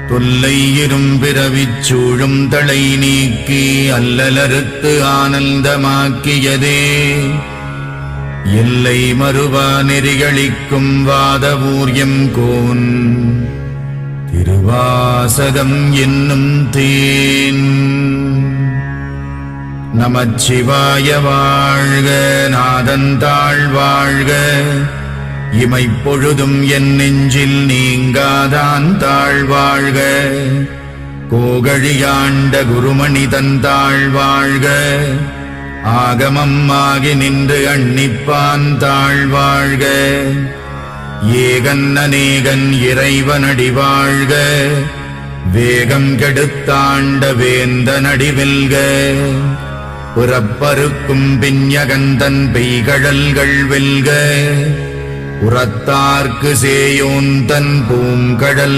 தொல்லை இரும்பிறவிச் சூழும் தளை நீக்கி அல்லலறுத்து ஆனந்தமாக்கியதே எல்லை மறுவா நெறிகளிக்கும் வாதவூர்யம் கோன் திருவாசகம் என்னும் தேன். நமச்சிவாய வாழ்க, நாதந்தாள் வாழ்க, இமைப்பொழுதும் என் நெஞ்சில் நீங்காதான் தாழ்வாழ்க. கோகழியாண்ட குருமணி தந்தாள் வாழ்க, ஆகமம் ஆகி நின்று அன்னிப்பான் தாழ்வாழ்க. ஏகன் அநேகன் இறைவனடி வாழ்க, வேகம் கெடுத்தாண்ட வேந்தனடி வெல்க. புறப்பருக்கும் பிஞகந்தன் பெய்கடல்கள் வெல்க, உரத்தார்க்கு சேயோன் தன் பூங்கடல்